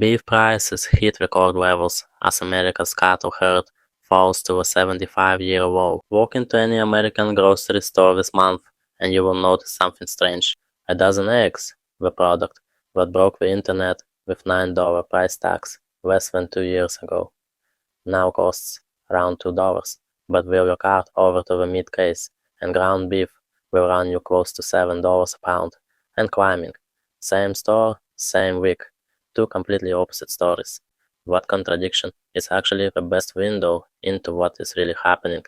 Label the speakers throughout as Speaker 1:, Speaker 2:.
Speaker 1: Beef prices hit record levels as America's cattle herd falls to a 75-year low. Walk into any American grocery store this month and you will notice something strange. A dozen eggs, the product that broke the internet with $9 price tags less than 2 years ago, now costs around $2. But wheel your cart over to the meat case and ground beef will run you close to $7 a pound and climbing. Same store, same week. Two completely opposite stories. What contradiction is actually the best window into what is really happening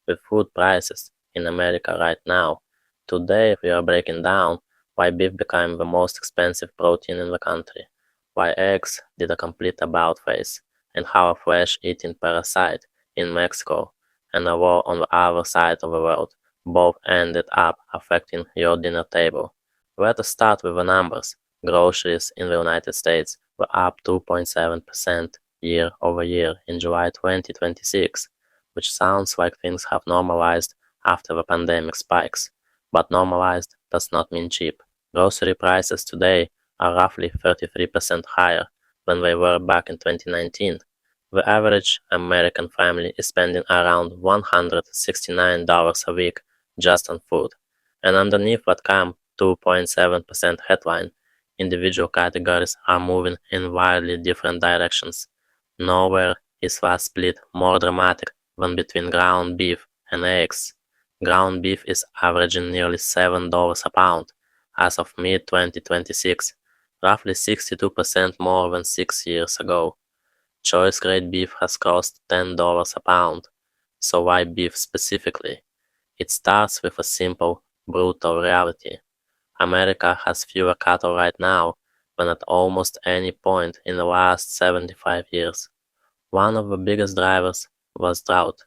Speaker 1: with food prices in America right now. Today we are breaking down why beef became the most expensive protein in the country, why eggs did a complete about face, and how a flesh-eating parasite in Mexico and a war on the other side of the world both ended up affecting your dinner table. Let us start with the numbers. Groceries in the United States were up 2.7% year over year in July 2026, which sounds like things have normalized after the pandemic spikes. But normalized does not mean cheap. Grocery prices today are roughly 33% higher than they were back in 2019. The average American family is spending around $169 a week just on food. And underneath that calm 2.7% headline, individual categories are moving in wildly different directions. Nowhere is that split more dramatic than between ground beef and eggs. Ground beef is averaging nearly $7 a pound as of mid-2026, roughly 62% more than 6 years ago. Choice grade beef has crossed $10 a pound. So why beef specifically? It starts with a simple, brutal reality. America has fewer cattle right now than at almost any point in the last 75 years. One of the biggest drivers was drought.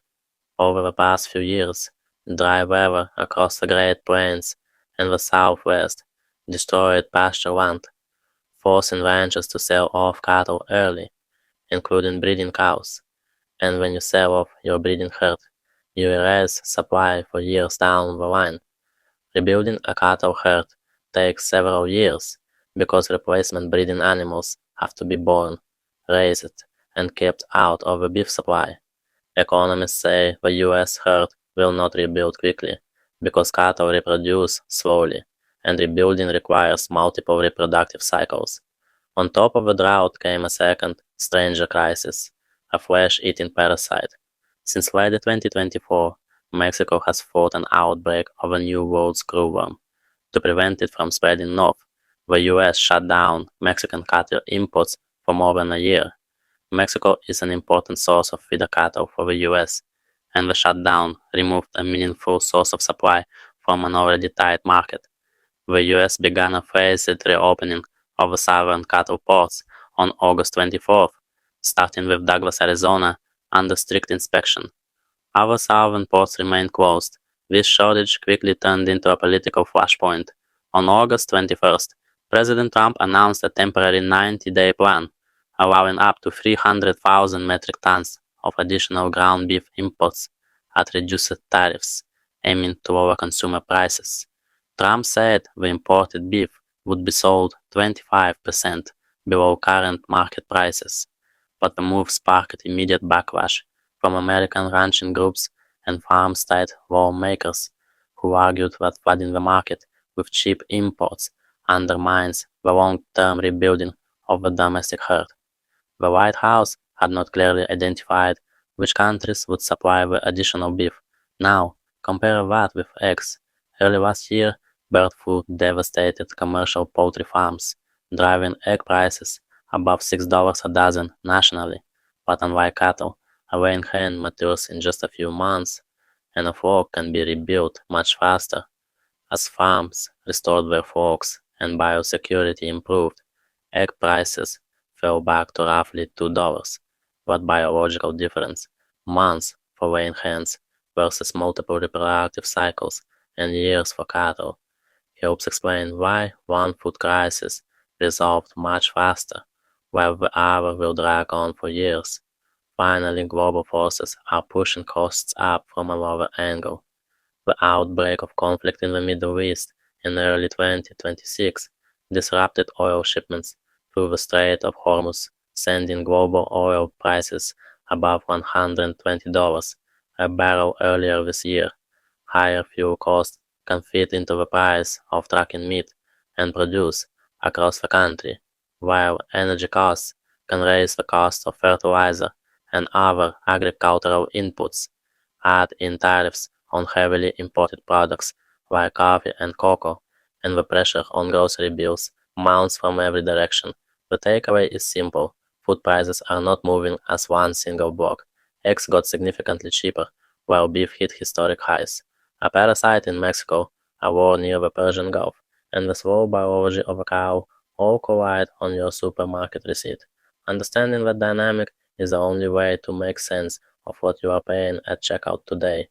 Speaker 1: Over the past few years, dry weather across the Great Plains and the Southwest destroyed pasture land, forcing ranchers to sell off cattle early, including breeding cows. And when you sell off your breeding herd, you erase supply for years down the line. Rebuilding a cattle herd takes several years because replacement breeding animals have to be born, raised, and kept out of the beef supply. Economists say the US herd will not rebuild quickly because cattle reproduce slowly, and rebuilding requires multiple reproductive cycles. On top of the drought came a second, stranger crisis, a flesh-eating parasite. Since late 2024, Mexico has fought an outbreak of a new world screwworm. To prevent it from spreading north, the US shut down Mexican cattle imports for more than a year. Mexico is an important source of feeder cattle for the US, and the shutdown removed a meaningful source of supply from an already tight market. The US began a phased reopening of the southern cattle ports on August 24th, starting with Douglas, Arizona, under strict inspection. Other southern ports remained closed. This shortage quickly turned into a political flashpoint. On August 21st, President Trump announced a temporary 90-day plan, allowing up to 300,000 metric tons of additional ground beef imports at reduced tariffs, aiming to lower consumer prices. Trump said the imported beef would be sold 25% below current market prices, but the move sparked immediate backlash from American ranching groups and farm-state lawmakers who argued that flooding the market with cheap imports undermines the long-term rebuilding of the domestic herd. The White House had not clearly identified which countries would supply the additional beef. Now, compare that with eggs. Early last year, bird flu devastated commercial poultry farms, driving egg prices above $6 a dozen nationally. But unlike cattle, a laying hen matures in just a few months, and a flock can be rebuilt much faster. As farms restored their flocks and biosecurity improved, egg prices fell back to roughly $2. What biological difference? Months for laying hens versus multiple reproductive cycles and years for cattle helps explain why one food crisis resolved much faster, while the other will drag on for years. Finally, global forces are pushing costs up from another angle. The outbreak of conflict in the Middle East in early 2026 disrupted oil shipments through the Strait of Hormuz, sending global oil prices above $120 a barrel earlier this year. Higher fuel costs can feed into the price of trucking meat and produce across the country, while energy costs can raise the cost of fertilizer and other agricultural inputs. Add in tariffs on heavily imported products like coffee and cocoa, and the pressure on grocery bills mounts from every direction. The takeaway is simple: food prices are not moving as one single block. Eggs got significantly cheaper, while beef hit historic highs. A parasite in Mexico, a war near the Persian Gulf, and the slow biology of a cow all collide on your supermarket receipt. Understanding that dynamic is the only way to make sense of what you are paying at checkout today.